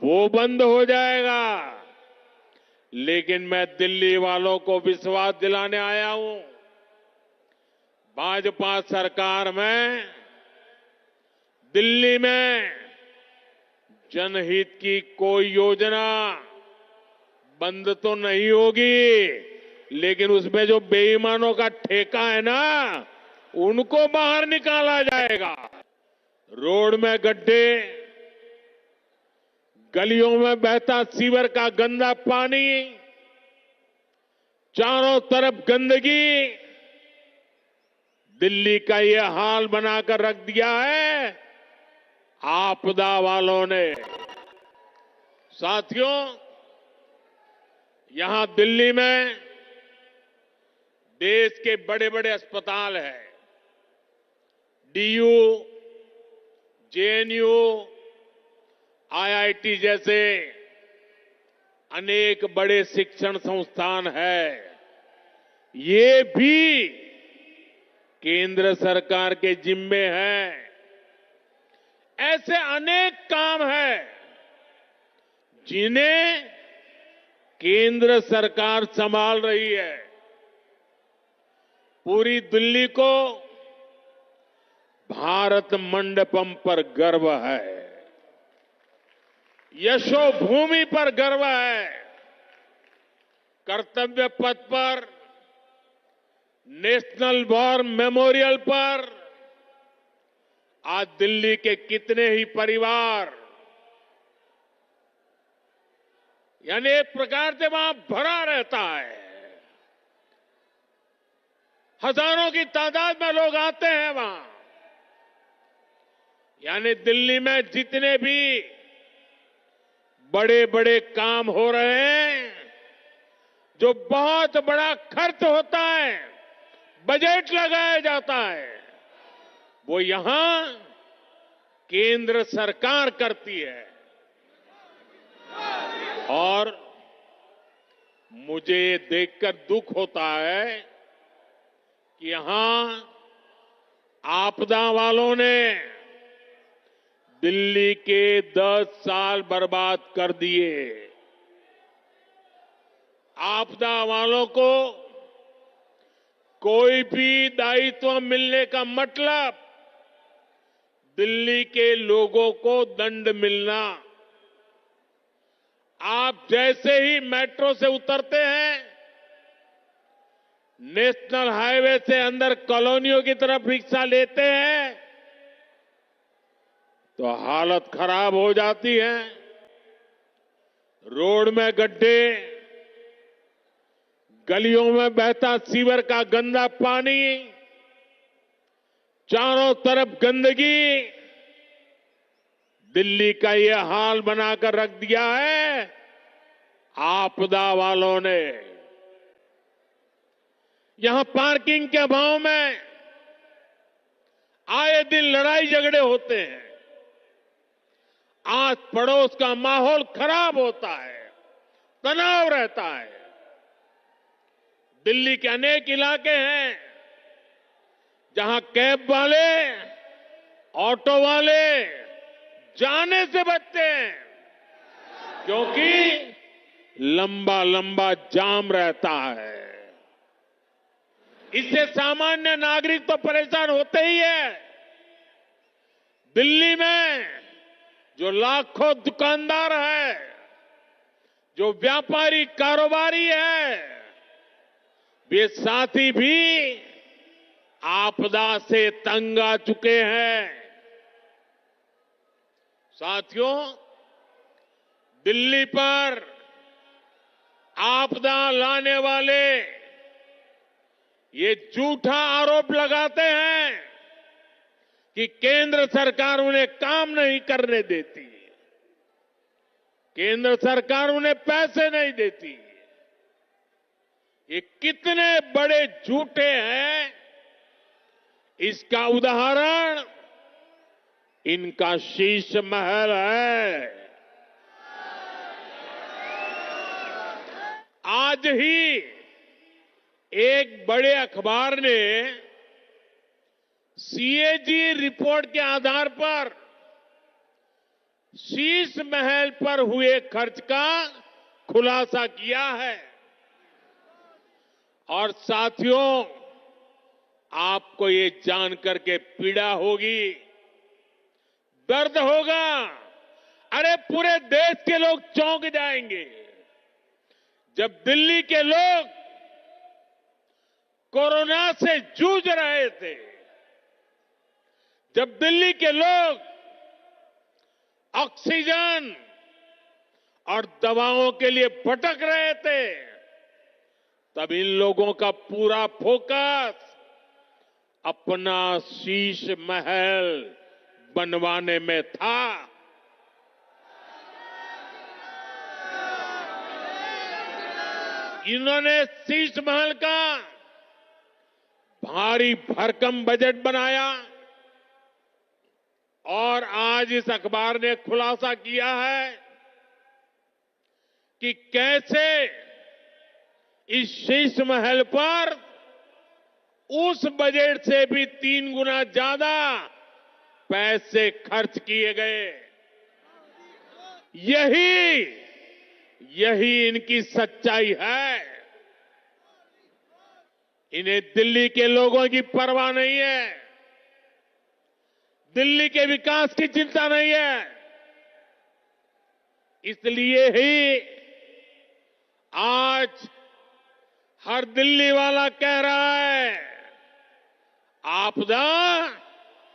वो बंद हो जाएगा। लेकिन मैं दिल्ली वालों को विश्वास दिलाने आया हूं, भाजपा सरकार में दिल्ली में जनहित की कोई योजना बंद तो नहीं होगी, लेकिन उसमें जो बेईमानों का ठेका है ना, उनको बाहर निकाला जाएगा। रोड में गड्ढे, गलियों में बहता सीवर का गंदा पानी, चारों तरफ गंदगी, दिल्ली का ये हाल बनाकर रख दिया है आपदा वालों ने। साथियों, यहां दिल्ली में देश के बड़े बड़े अस्पताल हैं, डीयू, जेएनयू, आईआईटी जैसे अनेक बड़े शिक्षण संस्थान हैं। ये भी केंद्र सरकार के जिम्मे हैं। ऐसे अनेक काम हैं जिन्हें केंद्र सरकार संभाल रही है। पूरी दिल्ली को भारत मंडपम पर गर्व है, यशोभूमि पर गर्व है। कर्तव्य पथ पर, नेशनल वॉर मेमोरियल पर आज दिल्ली के कितने ही परिवार, यानी एक प्रकार से वहां भरा रहता है। हजारों की तादाद में लोग आते हैं वहां। यानी दिल्ली में जितने भी बड़े बड़े काम हो रहे हैं, जो बहुत बड़ा खर्च होता है, बजट लगाया जाता है, वो यहां केंद्र सरकार करती है। और मुझे ये देखकर दुख होता है कि यहां आपदा वालों ने दिल्ली के 10 साल बर्बाद कर दिए। आपदा वालों को कोई भी दायित्व मिलने का मतलब दिल्ली के लोगों को दंड मिलना। आप जैसे ही मेट्रो से उतरते हैं, नेशनल हाईवे से अंदर कॉलोनियों की तरफ रिक्शा लेते हैं, तो हालत खराब हो जाती है। रोड में गड्ढे, गलियों में बहता सीवर का गंदा पानी, चारों तरफ गंदगी, दिल्ली का ये हाल बनाकर रख दिया है आपदा वालों ने। यहां पार्किंग के अभाव में आए दिन लड़ाई झगड़े होते हैं, आस पड़ोस का माहौल खराब होता है, तनाव रहता है। दिल्ली के अनेक इलाके हैं जहां कैब वाले, ऑटो वाले जाने से बचते हैं, क्योंकि लंबा लंबा जाम रहता है। इससे सामान्य नागरिक तो परेशान होते ही है। दिल्ली में जो लाखों दुकानदार है, जो व्यापारी कारोबारी है, वे साथी भी आपदा से तंग आ चुके हैं। साथियों, दिल्ली पर आपदा लाने वाले ये झूठा आरोप लगाते हैं कि केंद्र सरकार उन्हें काम नहीं करने देती, केंद्र सरकार उन्हें पैसे नहीं देती। ये कितने बड़े झूठे हैं, इसका उदाहरण इनका शीश महल है। आज ही एक बड़े अखबार ने सीएजी रिपोर्ट के आधार पर शीश महल पर हुए खर्च का खुलासा किया है। और साथियों, आपको ये जानकर के पीड़ा होगी, दर्द होगा। अरे पूरे देश के लोग चौंक जाएंगे जब दिल्ली के लोग कोरोना से जूझ रहे थे, जब दिल्ली के लोग ऑक्सीजन और दवाओं के लिए भटक रहे थे, तब इन लोगों का पूरा फोकस अपना शीश महल बनवाने में था। इन्होंने शीश महल का भारी भरकम बजट बनाया और आज इस अखबार ने खुलासा किया है कि कैसे इस शीश महल पर उस बजट से भी 3 गुना ज्यादा पैसे खर्च किए गए। यही इनकी सच्चाई है। इन्हें दिल्ली के लोगों की परवाह नहीं है, दिल्ली के विकास की चिंता नहीं है। इसलिए ही आज हर दिल्ली वाला कह रहा है, आपदा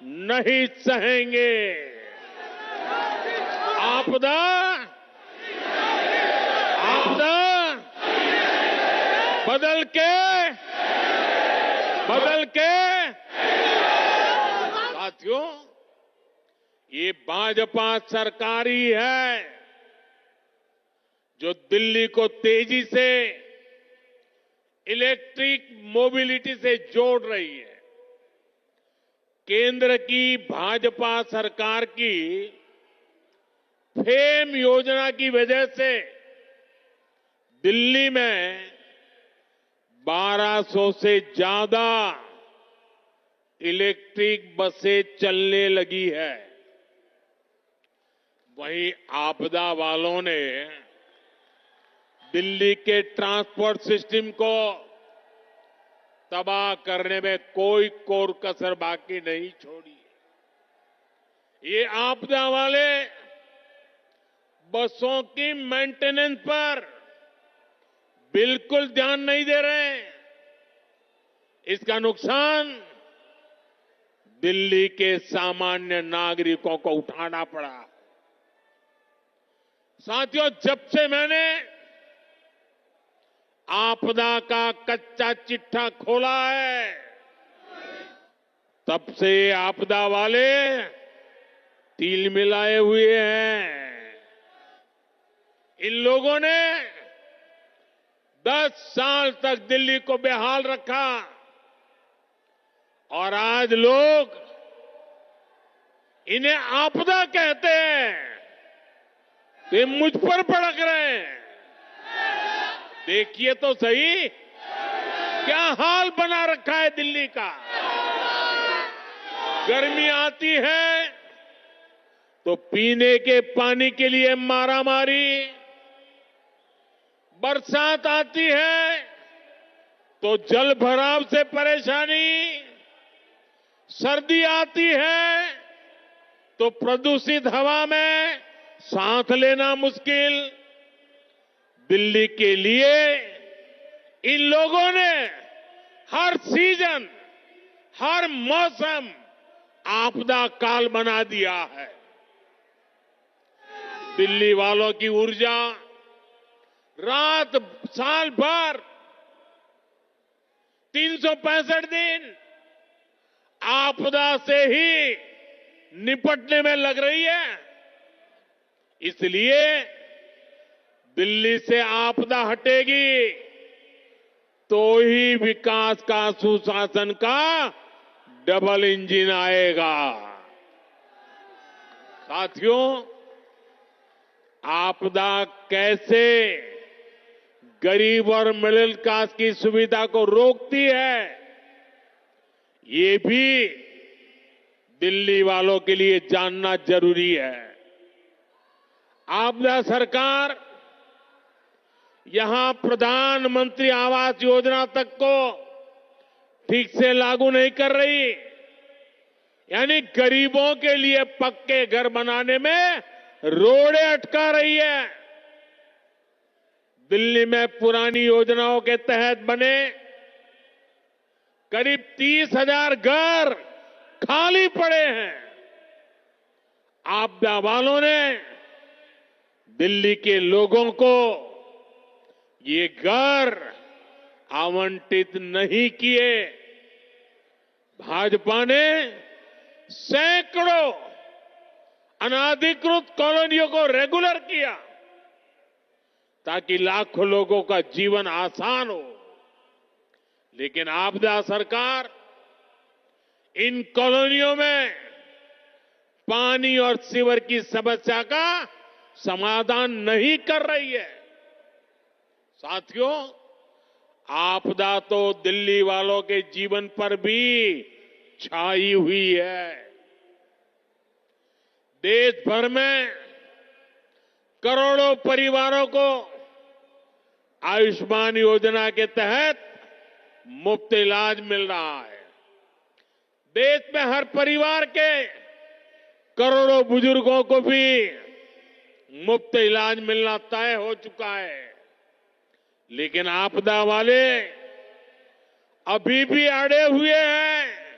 नहीं सहेंगे, आपदा बदल के साथियों, ये भाजपा सरकार ही है जो दिल्ली को तेजी से इलेक्ट्रिक मोबिलिटी से जोड़ रही है। केंद्र की भाजपा सरकार की फेम योजना की वजह से दिल्ली में 1200 से ज्यादा इलेक्ट्रिक बसें चलने लगी है। वहीं आपदा वालों ने दिल्ली के ट्रांसपोर्ट सिस्टम को तबाह करने में कोई कोर कसर बाकी नहीं छोड़ी। ये आपदा वाले बसों की मेंटेनेंस पर बिल्कुल ध्यान नहीं दे रहे हैं। इसका नुकसान दिल्ली के सामान्य नागरिकों को उठाना पड़ा। साथियों, जब से मैंने आपदा का कच्चा चिट्ठा खोला है, तब से आपदा वाले तिल मिलाए हुए हैं। इन लोगों ने 10 साल तक दिल्ली को बेहाल रखा और आज लोग इन्हें आपदा कहते हैं, वे मुझ पर भड़क रहे हैं। देखिए तो सही क्या हाल बना रखा है दिल्ली का। गर्मी आती है तो पीने के पानी के लिए मारामारी, बरसात आती है तो जल भराव से परेशानी, सर्दी आती है तो प्रदूषित हवा में सांस लेना मुश्किल। दिल्ली के लिए इन लोगों ने हर सीजन, हर मौसम आपदा काल बना दिया है। दिल्ली वालों की ऊर्जा रात साल भर 365 दिन आपदा से ही निपटने में लग रही है। इसलिए दिल्ली से आपदा हटेगी तो ही विकास का, सुशासन का डबल इंजन आएगा। साथियों, आपदा कैसे गरीब और मिडिल क्लास की सुविधा को रोकती है, ये भी दिल्ली वालों के लिए जानना जरूरी है। आपदा सरकार यहां प्रधानमंत्री आवास योजना तक को ठीक से लागू नहीं कर रही, यानी गरीबों के लिए पक्के घर बनाने में रोड़े अटका रही है। दिल्ली में पुरानी योजनाओं के तहत बने करीब 30,000 घर खाली पड़े हैं। आपदा वालों ने दिल्ली के लोगों को ये घर आवंटित नहीं किए। भाजपा ने सैकड़ों अनाधिकृत कॉलोनियों को रेगुलर किया ताकि लाखों लोगों का जीवन आसान हो। लेकिन आपदा सरकार इन कॉलोनियों में पानी और सीवर की समस्या का समाधान नहीं कर रही है। साथियों, आपदा तो दिल्ली वालों के जीवन पर भी छाई हुई है। देश भर में करोड़ों परिवारों को आयुष्मान योजना के तहत मुफ्त इलाज मिल रहा है। देश में हर परिवार के करोड़ों बुजुर्गों को भी मुफ्त इलाज मिलना तय हो चुका है। लेकिन आपदा वाले अभी भी अड़े हुए हैं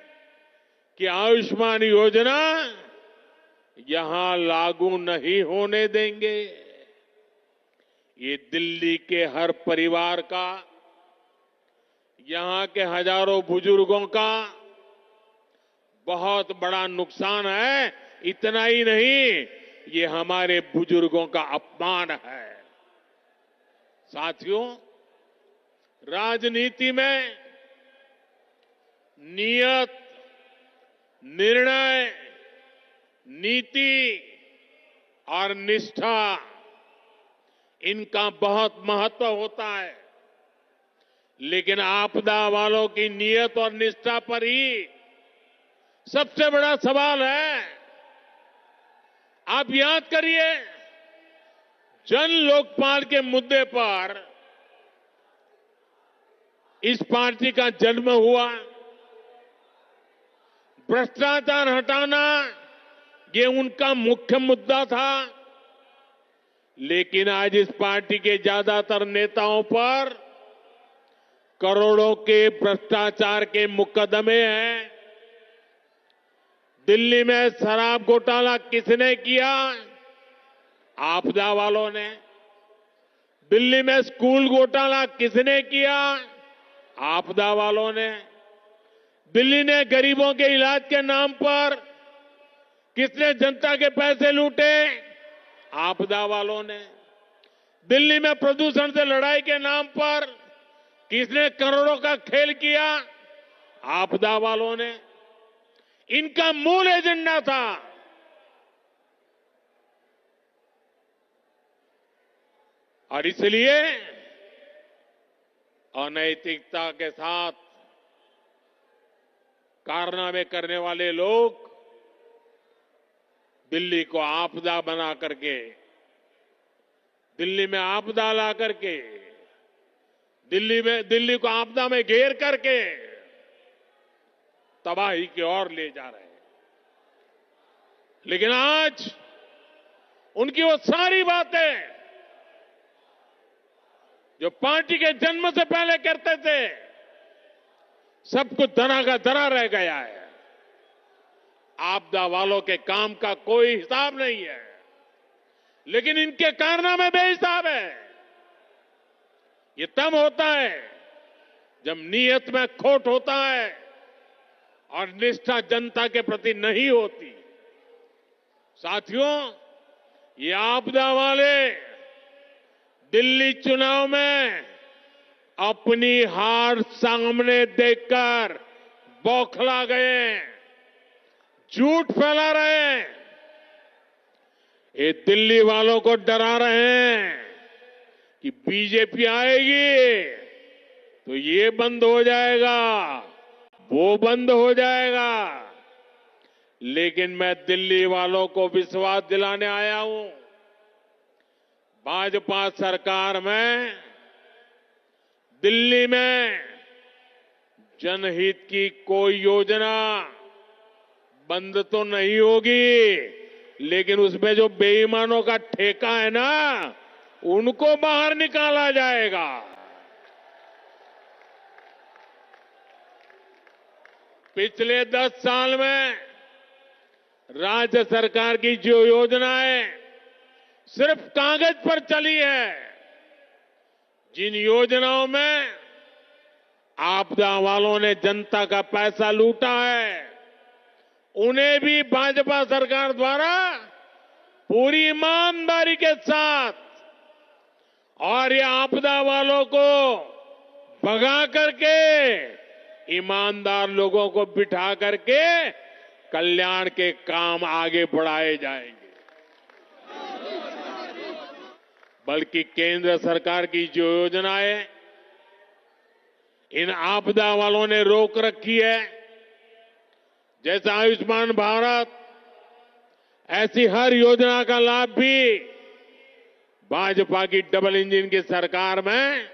कि आयुष्मान योजना यहां लागू नहीं होने देंगे। ये दिल्ली के हर परिवार का, यहां के हजारों बुजुर्गों का बहुत बड़ा नुकसान है। इतना ही नहीं, ये हमारे बुजुर्गों का अपमान है। साथियों, राजनीति में नियत, निर्णय, नीति और निष्ठा, इनका बहुत महत्व होता है। लेकिन आपदा वालों की नियत और निष्ठा पर ही सबसे बड़ा सवाल है। आप याद करिए, जन लोकपाल के मुद्दे पर इस पार्टी का जन्म हुआ। भ्रष्टाचार हटाना ये उनका मुख्य मुद्दा था। लेकिन आज इस पार्टी के ज्यादातर नेताओं पर करोड़ों के भ्रष्टाचार के मुकदमे हैं। दिल्ली में शराब घोटाला किसने किया? आपदा वालों ने। दिल्ली में स्कूल घोटाला किसने किया? आपदा वालों ने। दिल्ली ने गरीबों के इलाज के नाम पर किसने जनता के पैसे लूटे? आपदा वालों ने। दिल्ली में प्रदूषण से लड़ाई के नाम पर किसने करोड़ों का खेल किया? आपदा वालों ने। इनका मूल एजेंडा था और इसलिए अनैतिकता के साथ कारनामे करने वाले लोग दिल्ली को आपदा बना करके, दिल्ली में आपदा ला करके, दिल्ली को आपदा में घेर करके तबाही की ओर ले जा रहे हैं। लेकिन आज उनकी वो सारी बातें जो पार्टी के जन्म से पहले करते थे, सब कुछ धरा का धरा रह गया है। आपदा वालों के काम का कोई हिसाब नहीं है, लेकिन इनके कारनामे बेहिसाब है। ये तब होता है जब नीयत में खोट होता है और निष्ठा जनता के प्रति नहीं होती। साथियों, ये आपदा वाले दिल्ली चुनाव में अपनी हार सामने देखकर बौखला गए, झूठ फैला रहे हैं। ये दिल्ली वालों को डरा रहे हैं कि बीजेपी आएगी तो ये बंद हो जाएगा, वो बंद हो जाएगा। लेकिन मैं दिल्ली वालों को विश्वास दिलाने आया हूं भाजपा सरकार में दिल्ली में जनहित की कोई योजना बंद तो नहीं होगी, लेकिन उसमें जो बेईमानों का ठेका है ना, उनको बाहर निकाला जाएगा। पिछले 10 साल में राज्य सरकार की जो योजनाएं सिर्फ कागज पर चली है, जिन योजनाओं में आपदा वालों ने जनता का पैसा लूटा है, उन्हें भी भाजपा सरकार द्वारा पूरी ईमानदारी के साथ और ये आपदा वालों को भगा करके ईमानदार लोगों को बिठा करके कल्याण के काम आगे बढ़ाए जाएंगे। बल्कि केंद्र सरकार की जो योजनाएं इन आपदा वालों ने रोक रखी है, जैसे आयुष्मान भारत, ऐसी हर योजना का लाभ भी भाजपा की डबल इंजन की सरकार में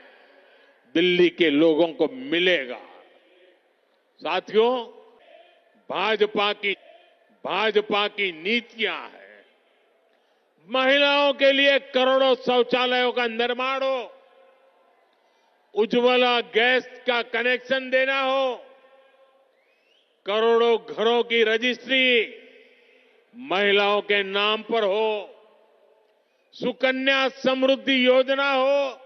दिल्ली के लोगों को मिलेगा। साथियों, भाजपा की नीतियां हैं, महिलाओं के लिए करोड़ों शौचालयों का निर्माण हो, उज्ज्वला गैस का कनेक्शन देना हो, करोड़ों घरों की रजिस्ट्री महिलाओं के नाम पर हो, सुकन्या समृद्धि योजना हो,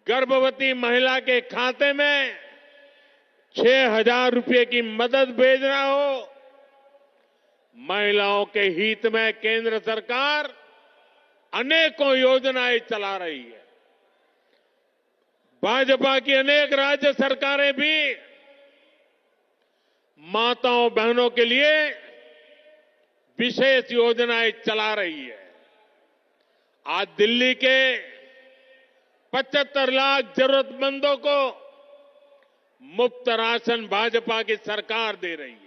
गर्भवती महिला के खाते में 6,000 रुपए की मदद भेजना हो। महिलाओं के हित में केंद्र सरकार अनेकों योजनाएं चला रही है। भाजपा की अनेक राज्य सरकारें भी माताओं बहनों के लिए विशेष योजनाएं चला रही है। आज दिल्ली के 75 लाख जरूरतमंदों को मुफ्त राशन भाजपा की सरकार दे रही है।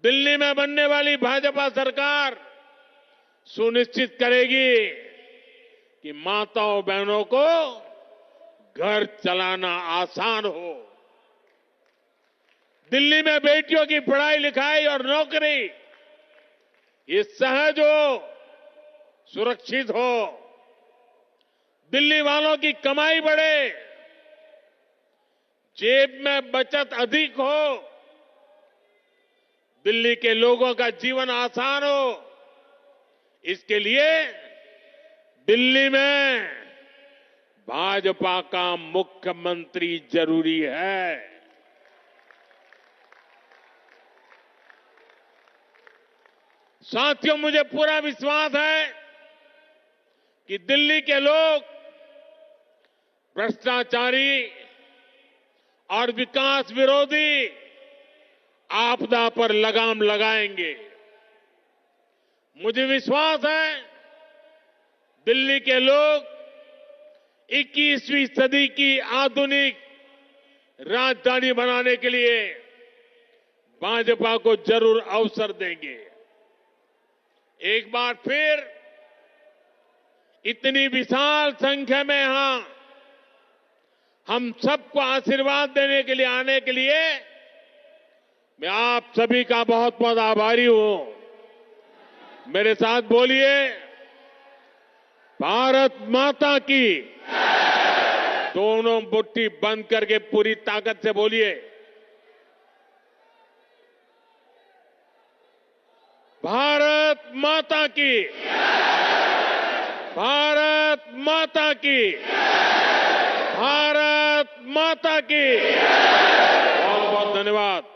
दिल्ली में बनने वाली भाजपा सरकार सुनिश्चित करेगी कि माताओं बहनों को घर चलाना आसान हो। दिल्ली में बेटियों की पढ़ाई लिखाई और नौकरी ये सहज हो, सुरक्षित हो। दिल्ली वालों की कमाई बढ़े, जेब में बचत अधिक हो, दिल्ली के लोगों का जीवन आसान हो। इसके लिए दिल्ली में भाजपा का मुख्यमंत्री जरूरी है। साथियों, मुझे पूरा विश्वास है कि दिल्ली के लोग भ्रष्टाचारी और विकास विरोधी आपदा पर लगाम लगाएंगे। मुझे विश्वास है दिल्ली के लोग 21वीं सदी की आधुनिक राजधानी बनाने के लिए भाजपा को जरूर अवसर देंगे। एक बार फिर इतनी विशाल संख्या में यहां हम सबको आशीर्वाद देने के लिए आने के लिए मैं आप सभी का बहुत बहुत आभारी हूं। मेरे साथ बोलिए, भारत माता की। दोनों मुट्ठी बंद करके पूरी ताकत से बोलिए, भारत माता की। भारत माता की। भारत माता की। बहुत बहुत धन्यवाद।